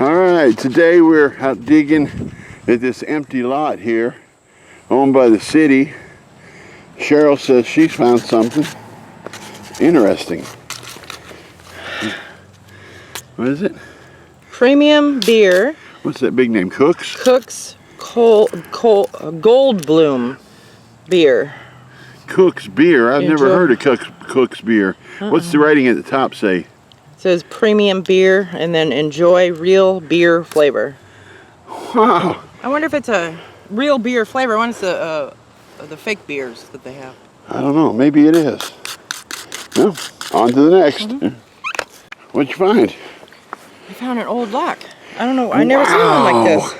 Alright, today we're out digging at this empty lot here owned by the city. Cheryl says she's found something interesting. What is it? Premium beer. What's that big name? Cook's? Cook's Gold Bloom beer. Cook's beer? I've never heard of Cook's beer. What's the writing at the top say? It says premium beer and then enjoy real beer flavor. Wow. I wonder if it's a real beer flavor. I wonder if it's the fake beers that they have. I don't know. Maybe it is. Well, on to the next. What'd you find? I found an old lock. I don't know. I never seen one like this.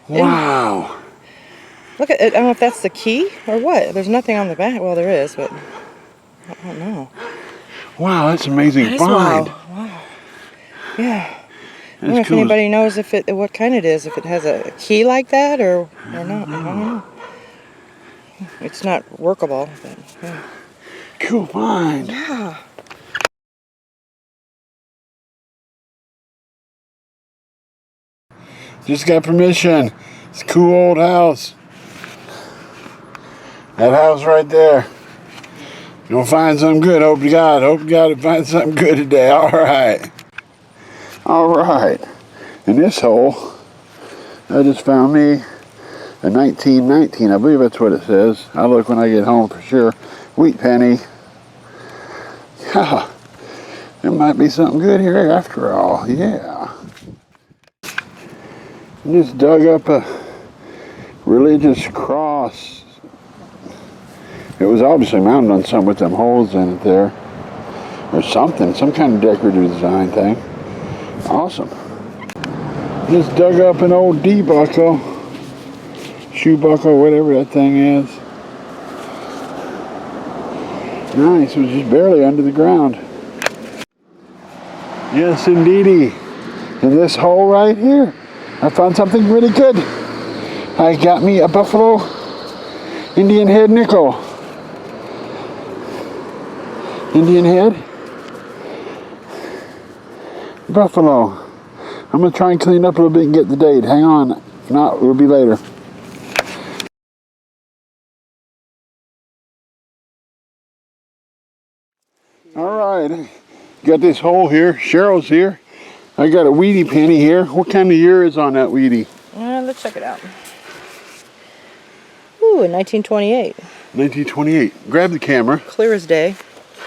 Wow. Look at it. I don't know if that's the key or what. There's nothing on the back. Well, there is, but I don't know. Wow, that's amazing That is find. wow. Yeah. I That's wonder if cool. anybody knows what kind it is. If it has a key like that or not. I don't know. It's not workable, but yeah. Cool find. Yeah. Just got permission. It's a cool old house. That house right there. You'll find something good. Hope to God to find something good today. All right. All right. In this hole, I just found me a 1919. I believe that's what it says. I'll look when I get home for sure. Wheat penny. Yeah. There might be something good here after all. Yeah. Just dug up a religious cross. It was obviously mounted on something with them holes in it there. Or something, some kind of decorative design thing. Awesome. Just dug up an old D buckle. Shoe buckle, whatever that thing is. Nice, it was just barely under the ground. Yes, indeedy. In this hole right here, I found something really good. I got me a Buffalo Indian head nickel. Indian head. Buffalo. I'm going to try and clean up a little bit and get the date. Hang on. If not, it will be later. Alright. Got this hole here. Cheryl's here. I got a weedy penny here. What kind of year is on that weedy? Let's check it out. Ooh, 1928. 1928. Grab the camera. Clear as day.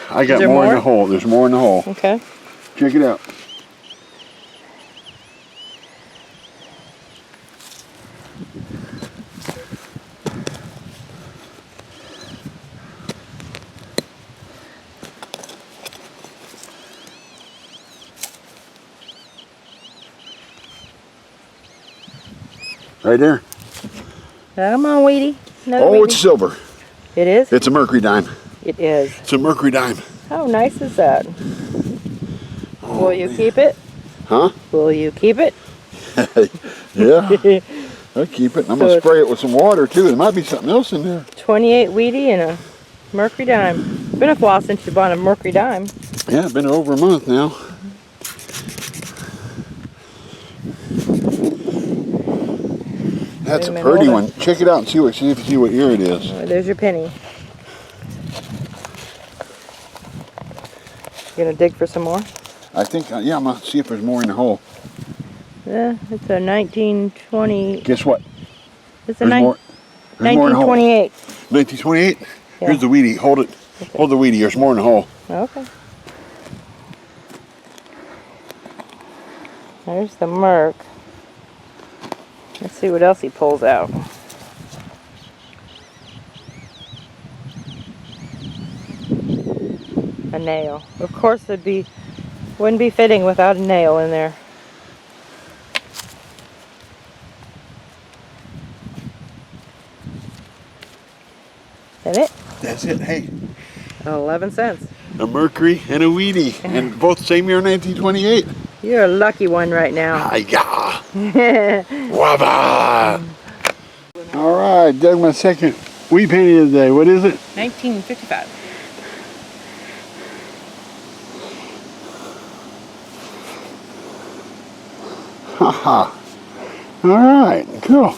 I got more in the hole. There's more in the hole. Okay. Check it out. Right there. Come on, Weedy. Oh, it's silver. It is? It's a Mercury Dime. It is. It's a Mercury Dime. How nice is that? Oh, Will you keep it? Huh? Will you keep it? Yeah. I'll keep it. I'm going to spray it with some water, too. There might be something else in there. 28 Weedy and a Mercury Dime. It's been a while since you bought a Mercury Dime. Yeah, it's been over a month now. That's a pretty one. Check it out and see if you see what year it is. Oh, there's your penny. You gonna dig for some more? I think, yeah, I'm gonna see if there's more in the hole. Yeah, it's a 1920. Guess what? It's a 1928. 1928? Yeah. Here's the weedy. Hold it. Okay. Hold the weedy. There's more in the hole. Okay. There's the Merc. Let's see what else he pulls out. A nail. Of course, wouldn't be fitting without a nail in there. Is that it? That's it. Hey. 11 cents. A Mercury and a weedy. And both same year, 1928. You're a lucky one right now. Hi-ya. Wabba. All right, dug my second wee penny of the day. What is it? 1955. All right, cool.